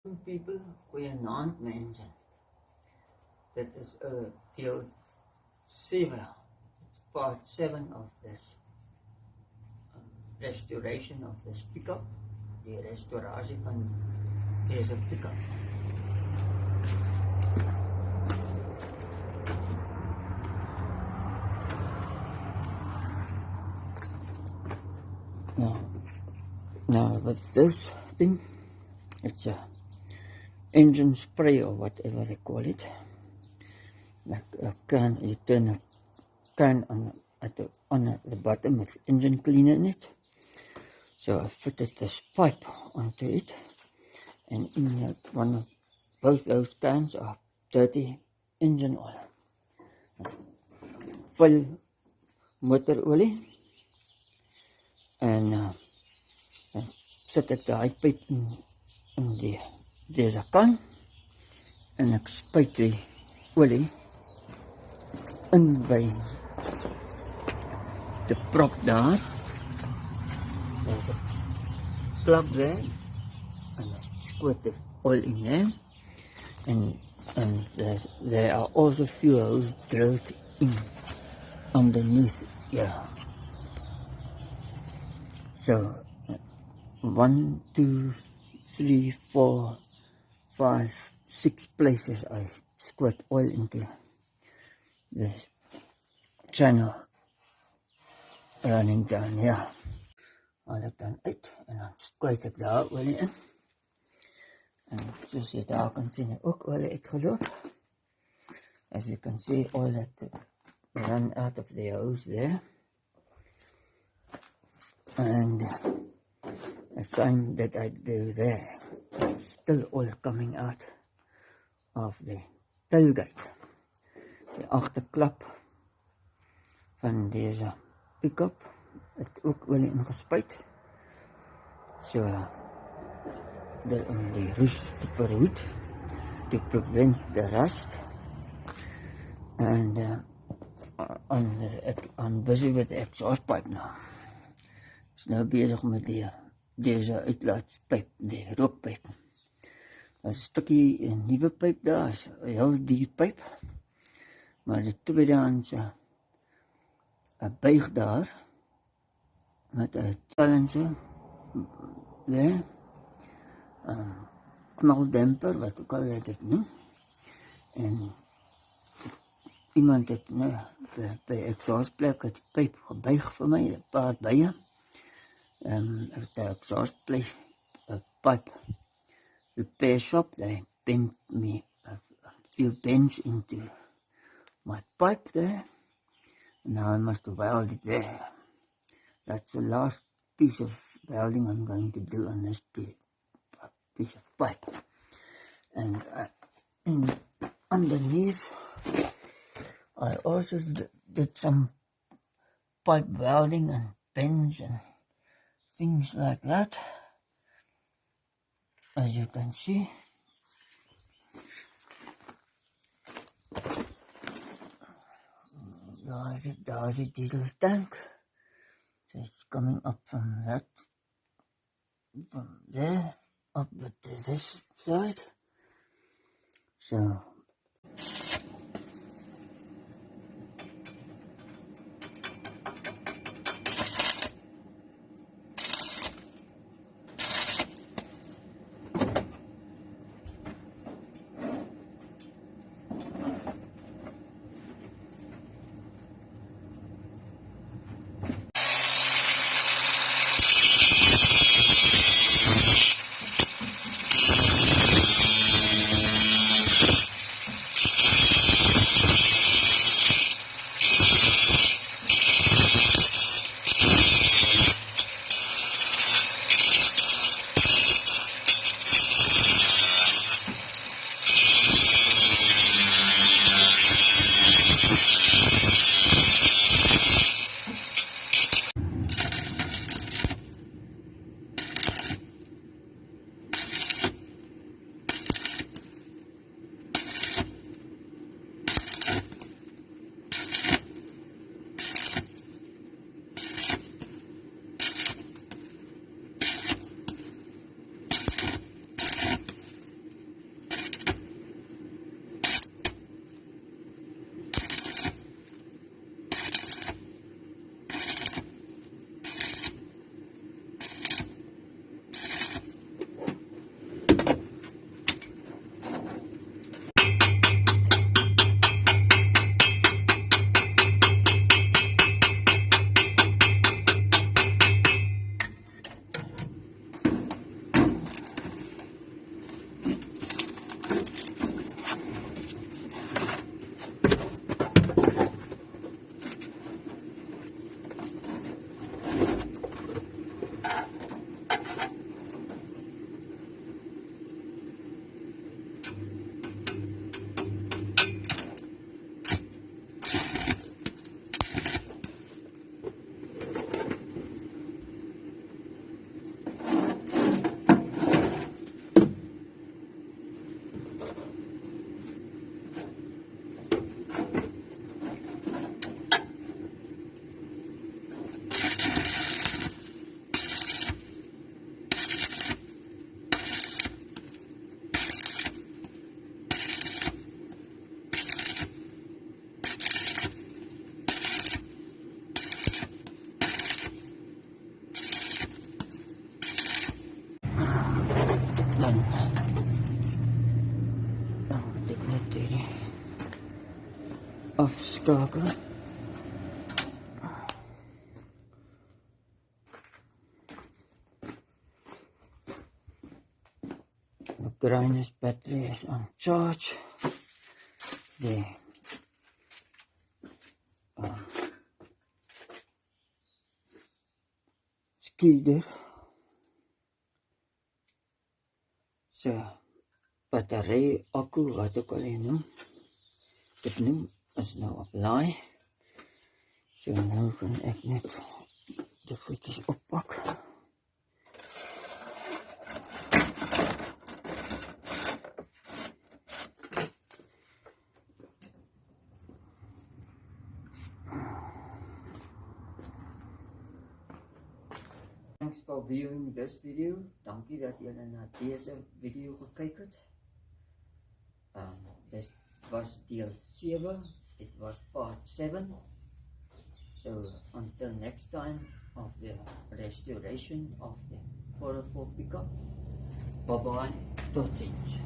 People, goeienaand mense. Dit is deel 7. It's part 7 of this restoration of this pick-up. Die restaurasie van deze pick-up. Now with this thing, it's a engine spray or whatever they call it. Like a can, you turn a can on the bottom with engine cleaner in it. So I fitted this pipe onto it, and in both those cans are dirty engine oil. Full motor olie, en dan sit ek daai pyp in deze kan, en ek spuit die olie in by de prop daar. There's a plug there, and I squirt the oil in there, and there are also few holes drilled in underneath here. So 1, 2, 3, 4, 5, 6 places I squirt oil into this channel running down here. Haal ek dan uit en dan spuit ek daar olie in. En soos jy daar kan sien, ook olie uitgeloop. As you can see, all that run out of the hose there. And the sign that I do there, still oil coming out of the tailgate. Die agterklap van deze pick-up het ook olie ingespuit. So, om die roes te verhoed, to prevent the rust. And I'm busy with the exhaust pipe now. Is nou bezig met deze uitlaatpijp, die rookpijp. Dat is een stukje nieuwe pijp daar, is een heel duur pijp. Maar de tweedehands een buig daar, met een challenger daar, knaldemper, wat ook al het noem. En iemand het by exhaustplek het pijp gebuig vir my, een paar bye. Ek het exhaustplek pipe repair shop, they bent me a few bends into my pipe there. Now I must weld it there. That's the last piece of welding I'm going to do on this piece of pipe. And underneath, I also did some pipe welding and bends and things like that, as you can see. There's a diesel tank. So it's coming up from there, up to this side. So skakel. The Grinus battery is on charge. The skieder se battery akku wat ek al noem. Dit noem is nou op laai. So nou kan ek net die goedjies oppak. Thanks for viewing this video. Dankie dat julle na deze video gekyk het. This was deel 7. It was part 7. So until next time of the restoration of the 404 pickup. Bye bye. Tot ziens.